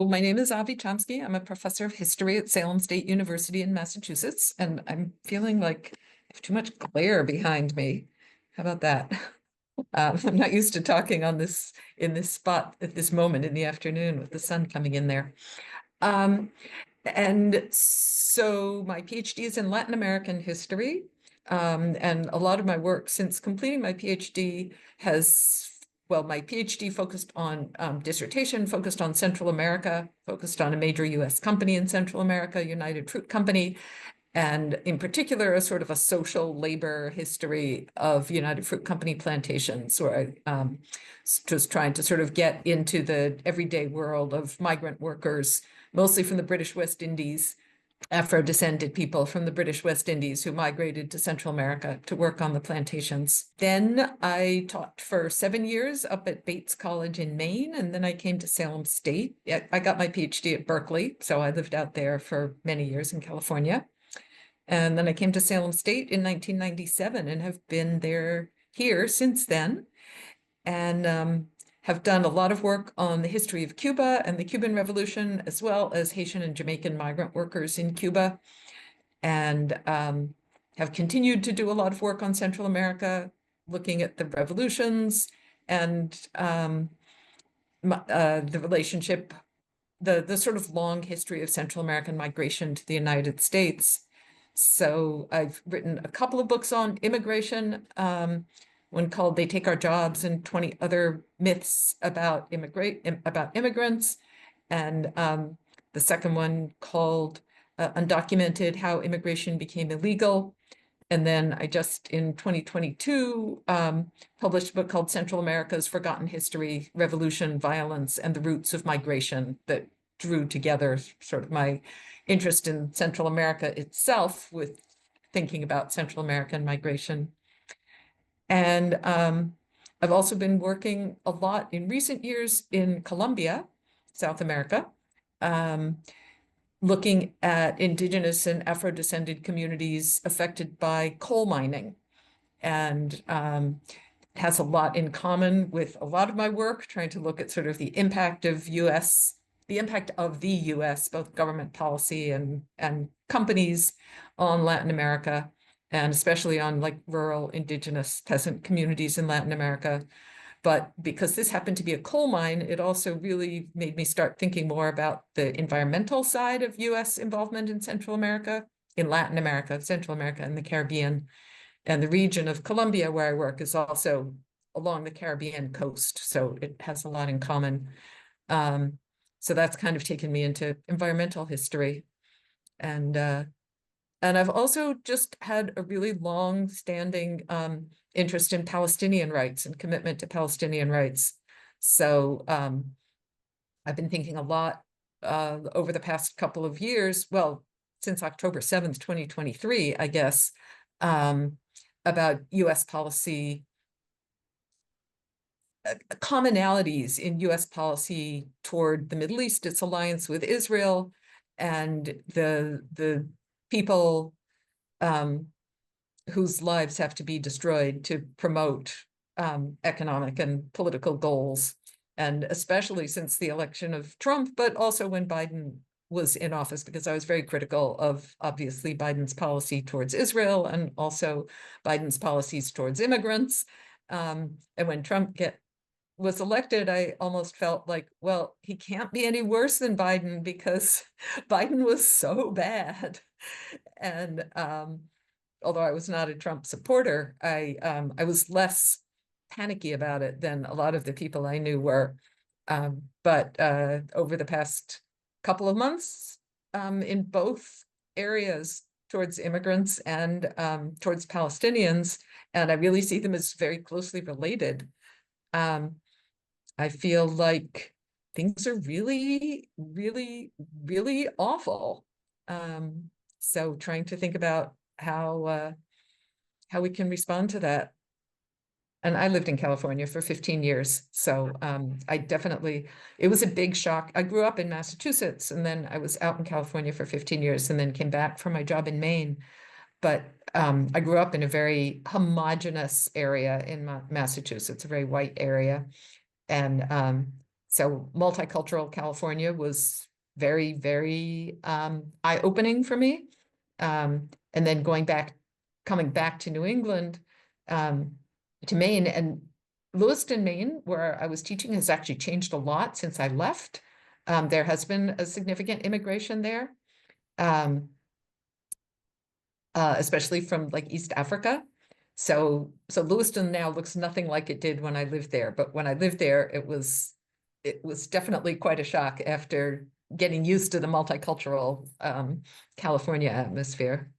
My name is Avi Chomsky. I'm a professor of history at Salem State University in Massachusetts, and I'm feeling like I have too much glare behind me. How about that? I'm not used to talking in this spot at this moment in the afternoon with the sun coming in there. And so my PhD is in Latin American history, and a lot of my work since completing my PhD my PhD focused on dissertation, focused on Central America, focused on a major US company in Central America, United Fruit Company, and in particular, a sort of a social labor history of United Fruit Company plantations, where I was trying to sort of get into the everyday world of migrant workers, mostly from the British West Indies, Afro-descended people from the British West Indies who migrated to Central America to work on the plantations. Then I taught for 7 years up at Bates College in Maine, and then I came to Salem State. I got my PhD at Berkeley, so I lived out there for many years in California. And then I came to Salem State in 1997 and have been here since then. And have done a lot of work on the history of Cuba and the Cuban Revolution, as well as Haitian and Jamaican migrant workers in Cuba, and have continued to do a lot of work on Central America, looking at the revolutions and the relationship, the sort of long history of Central American migration to the United States. So I've written a couple of books on immigration, one called They Take Our Jobs and 20 Other Myths about Immigrants, and the second one called Undocumented, How Immigration Became Illegal. And then I just, in 2022, published a book called Central America's Forgotten History, Revolution, Violence, and the Roots of Migration, that drew together sort of my interest in Central America itself with thinking about Central American migration. And I've also been working a lot in recent years in Colombia, South America, looking at indigenous and Afro-descended communities affected by coal mining. And has a lot in common with a lot of my work, trying to look at sort of the impact of the impact of the US, both government policy and companies on Latin America, and especially on like rural indigenous peasant communities in Latin America. But because this happened to be a coal mine, it also really made me start thinking more about the environmental side of US involvement in Central America, in Latin America, Central America, and the Caribbean. And the region of Colombia where I work is also along the Caribbean coast, so it has a lot in common. So that's kind of taken me into environmental history. And I've also just had a really long-standing interest in Palestinian rights and commitment to Palestinian rights. So I've been thinking a lot over the past couple of years, well, since October 7th, 2023, I guess, about US policy, commonalities in US policy toward the Middle East, its alliance with Israel, and the people whose lives have to be destroyed to promote economic and political goals. And especially since the election of Trump, but also when Biden was in office, because I was very critical of, obviously, Biden's policy towards Israel and also Biden's policies towards immigrants. And when Trump was elected, I almost felt like, well, he can't be any worse than Biden because Biden was so bad. And although I was not a Trump supporter, I was less panicky about it than a lot of the people I knew were. But over the past couple of months, in both areas, towards immigrants and towards Palestinians, and I really see them as very closely related, I feel like things are really, really, really awful. So trying to think about how we can respond to that. And I lived in California for 15 years. So it was a big shock. I grew up in Massachusetts, and then I was out in California for 15 years and then came back for my job in Maine. But I grew up in a very homogenous area in Massachusetts, a very white area. And So multicultural California was very, very eye-opening for me. And then coming back to New England, to Maine, and Lewiston, Maine, where I was teaching, has actually changed a lot since I left. There has been a significant immigration there, especially from like East Africa. So Lewiston now looks nothing like it did when I lived there. But when I lived there, it was definitely quite a shock after getting used to the multicultural California atmosphere.